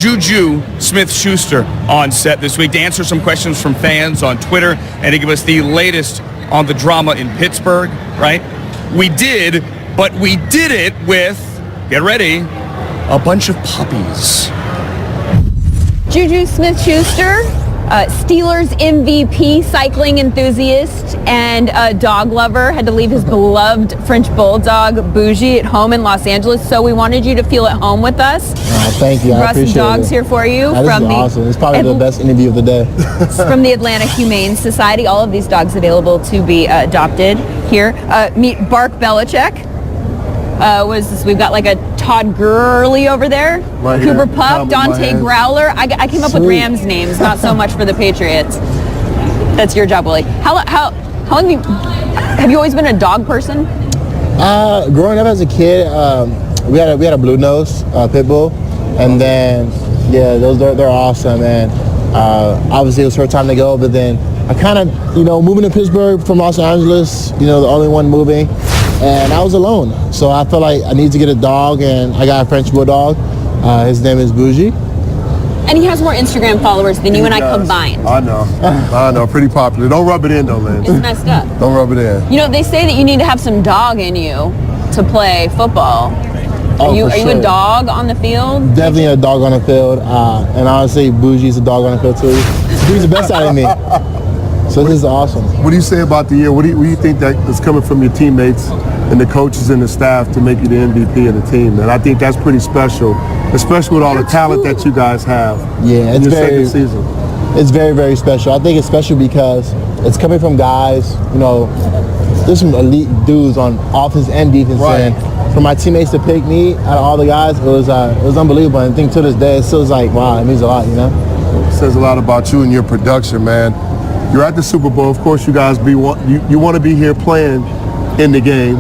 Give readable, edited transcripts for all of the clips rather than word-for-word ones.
JuJu Smith-Schuster on set this week to answer some questions from fans on Twitter and to give us the latest on the drama in Pittsburgh, right? We did it with, get ready, a bunch of puppies. JuJu Smith-Schuster, Steelers MVP, cycling enthusiast, and a dog lover, had to leave his beloved French bulldog, Bougie, at home in Los Angeles. So we wanted you to feel at home with us. Thank you. I appreciate it. Brought some dogs here for you. This is awesome. It's probably the best interview of the day. From the Atlanta Humane Society. All of these dogs available to be adopted here. Meet Bark Belichick. We've got like a Todd Gurley over there, right Cooper here. Pup, Dante Growler. I came up with Rams names, not so much for the Patriots. That's your job, Willie. How long have you always been a dog person? Growing up as a kid, we had a blue nose pit bull, and then they're awesome. And obviously it was her time to go, but then I kind of moving to Pittsburgh from Los Angeles, the only one moving. And I was alone, so I felt like I need to get a dog, and I got a French bulldog. His name is Bougie. And he has more Instagram followers than you and I combined. I know, pretty popular. Don't rub it in though, Lynn. It's messed up. Don't rub it in. They say that you need to have some dog in you to play football. Are you a dog on the field? Definitely a dog on the field, and honestly, Bougie's a dog on the field too. He's the best out of me. So this is awesome. What do you say about the year? What do you think that is coming from your teammates and the coaches and the staff to make you the MVP of the team? And I think that's pretty special, especially with all the talent that you guys have. Yeah, it's second season. It's very, very special. I think it's special because it's coming from guys, there's some elite dudes on offense and defense. Right. And for my teammates to pick me out of all the guys, it was unbelievable. And I think to this day, it still is like, wow, it means a lot, It says a lot about you and your production, man. You're at the Super Bowl. Of course, you guys you want to be here playing in the game,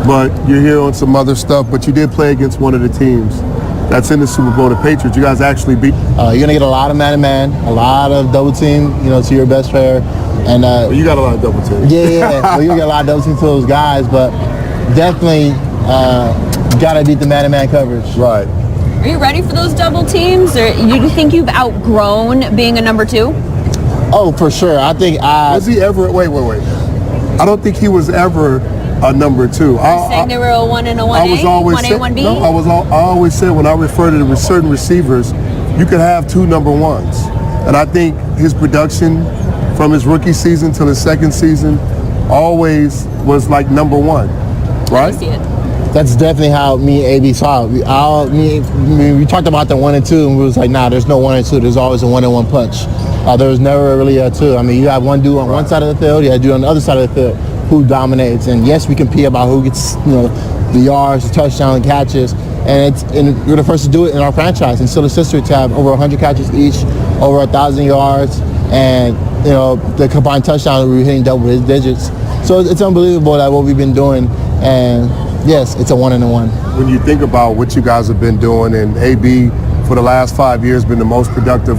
but you're here on some other stuff. But you did play against one of the teams that's in the Super Bowl, the Patriots. You guys actually beat. You're gonna get a lot of man-to-man, a lot of double team, to your best player, and well, you got a lot of double team. Yeah. Well, you get a lot of double team to those guys, but definitely gotta beat the man-to-man coverage. Right. Are you ready for those double teams, or you think you've outgrown being a number two? Oh, for sure. I think was he ever? Wait. I don't think he was ever a number two. You're saying they were a 1 and a 1A? I was always 1A, 1B? No, I always said when I refer to certain receivers, you could have two number ones. And I think his production from his rookie season till his second season always was like number one, right? I see it. That's definitely how me and AB saw it. We talked about the 1 and 2, and we was like, nah, there's no 1 and 2. There's always a 1 and 1 punch. There was never really a 2. I mean, you have one dude on one side of the field, you have a dude on the other side of the field who dominates. And yes, we compete about who gets, the yards, the touchdown, the catches. And we're the first to do it in our franchise. And still, it's history to have over 100 catches each, over 1,000 yards, and the combined touchdowns, we're hitting double digits. So it's unbelievable that what we've been doing. And yes, it's a 1 and a 1. When you think about what you guys have been doing, and AB for the last 5 years been the most productive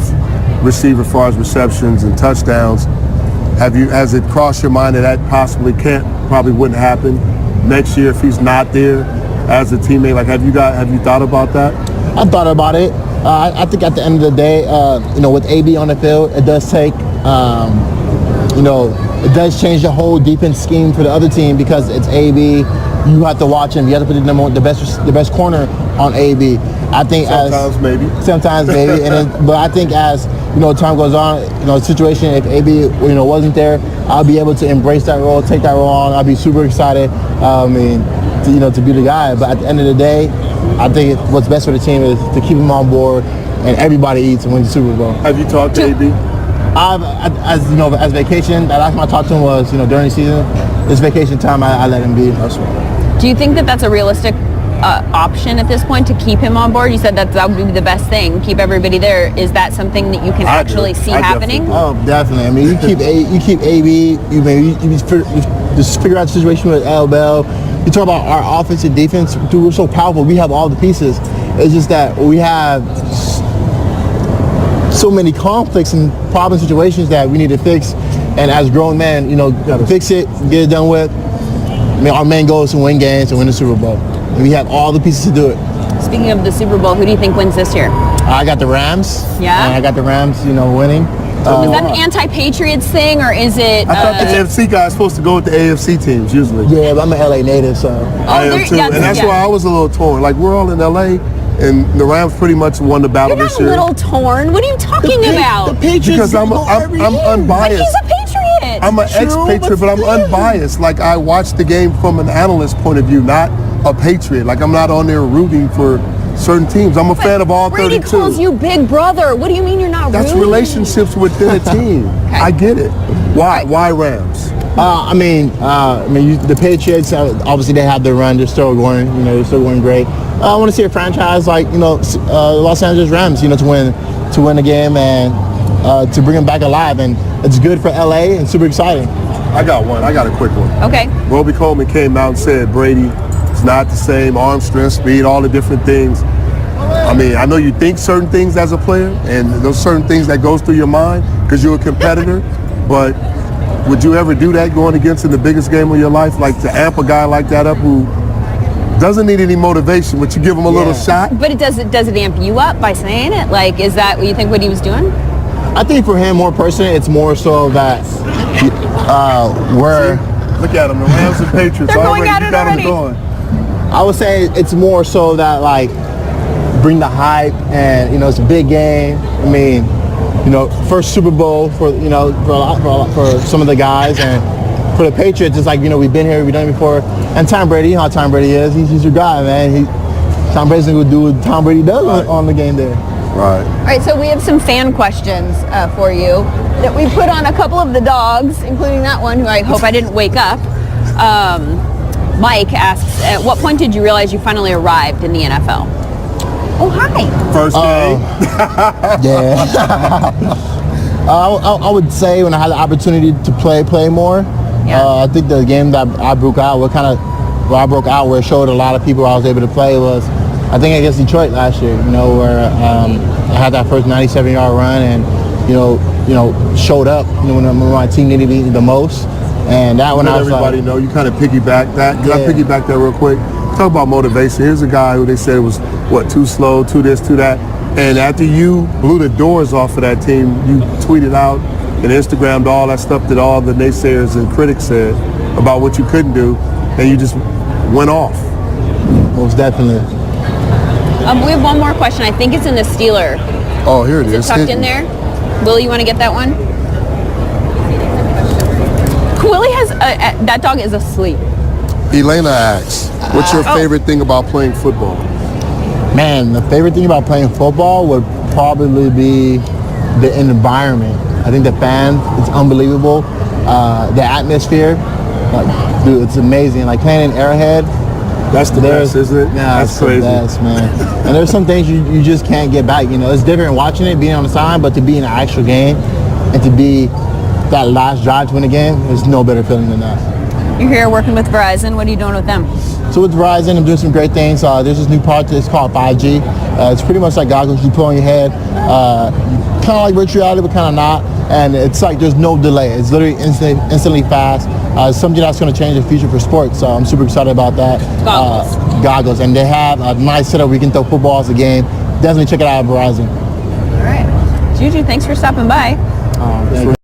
receiver as far as receptions and touchdowns, has it crossed your mind that probably wouldn't happen next year if he's not there as a teammate? Like, have you thought about that? I've thought about it. I think at the end of the day, with AB on the field, it does take, it does change the whole defense scheme for the other team because it's AB. You have to watch him. You have to put the best corner on AB. I think sometimes maybe, but I think as time goes on, situation if AB wasn't there, I'll be able to embrace that role, take that role on. I'll be super excited. To be the guy. But at the end of the day, I think what's best for the team is to keep him on board, and everybody eats and wins the Super Bowl. Have you talked to AB? As vacation, the last time I talked to him was during the season. This vacation time, I let him be. That's right. Do you think that that's a realistic option at this point to keep him on board? You said that would be the best thing, keep everybody there. Is that something that you can actually see happening? Oh, definitely. I mean, you keep AB. You just figure out the situation with L. Bell. You talk about our offense and defense. Dude, we're so powerful. We have all the pieces. It's just that we have so many conflicts and problem situations that we need to fix. And as grown men, fix it, get it done with. I mean, our main goal is to win games and win the Super Bowl. And we have all the pieces to do it. Speaking of the Super Bowl, who do you think wins this year? I got the Rams. Yeah? And I got the Rams, winning. Is that an anti-Patriots thing, or is it? I thought the AFC guy is supposed to go with the AFC teams usually. Yeah, but I'm an LA native, so. I am too, and that's why I was a little torn. Like, we're all in LA, and the Rams pretty much won the battle You're this not a year. little torn. What are you talking about? The Patriots Because I'm every year. But unbiased. he's a Patriot. I'm an ex-Patriot, but I'm unbiased. Like, I watch the game from an analyst point of view, not a Patriot. Like, I'm not on there rooting for certain teams. I'm a fan of all Brady 32. calls you big brother. What do you mean you're not That's rooting? relationships within a team. I get it. Why? Why Rams? The Patriots, obviously they have their run. They're still going, they're still going great. I want to see a franchise like, Los Angeles Rams, to win the game and to bring them back alive. And it's good for LA and super exciting. I got one. I got a quick one. Okay. Roby Coleman came out and said, Brady, it's not the same, arm strength, speed, all the different things. I mean, I know you think certain things as a player, and those certain things that goes through your mind because you're a competitor, but would you ever do that going against in the biggest game of your life, like to amp a guy like that up who doesn't need any motivation, but you give him a little shot? But does it amp you up by saying it? Like, is that what you think what he was doing? I think for him, more personally, it's more so that Look at him, the Rams and Patriots They're going already at it got already. him going. I would say it's more so that, like, bring the hype and, it's a big game. I mean, first Super Bowl for some of the guys, and for the Patriots, it's like, we've been here, we've done it before. And Tom Brady, you know how Tom Brady is. He's your guy, man. Tom Brady's going to do what Tom Brady does on the game day. Right. All right, so we have some fan questions for you that we put on a couple of the dogs, including that one who I hope I didn't wake up. Mike asks, at what point did you realize you finally arrived in the NFL? Oh, hi. First game. Yeah. I would say when I had the opportunity to play more. Yeah. I think the game that I broke out, where it showed a lot of people I was able to play was, I think against Detroit last year, where I had that first 97-yard run and, showed up when my team needed me the most. And that one I was everybody know you kind of piggyback that. Can I piggyback that real quick? Talk about motivation. Here's a guy who they said was, too slow, too this, too that. And after you blew the doors off of that team, you tweeted out and Instagrammed all that stuff that all the naysayers and critics said about what you couldn't do, and you just went off. Most definitely. We have one more question. I think it's in the Steeler. Oh, here it is. Is it tucked in there? Will, you want to get that one? Willie has that dog is asleep. Elena asks, what's your favorite thing about playing football? Man, the favorite thing about playing football would probably be the environment. I think the fans, it's unbelievable. The atmosphere, like, dude, it's amazing. Like playing in Arrowhead. That's the best, isn't it? Yeah, that's crazy. The best, man. And there's some things you just can't get back. It's different watching it, being on the side, but to be in an actual game and to be that last drive to win a game, there's no better feeling than that. You're here working with Verizon. What are you doing with them? So with Verizon, I'm doing some great things. There's this new product that's called 5G. It's pretty much like goggles you put on your head. Kind of like virtual reality, but kind of not. And it's like there's no delay. It's literally instantly fast. It's something that's going to change the future for sports. So I'm super excited about that. Goggles. And they have a nice setup where you can throw footballs a game. Definitely check it out at Verizon. All right. JuJu, thanks for stopping by. Thank you.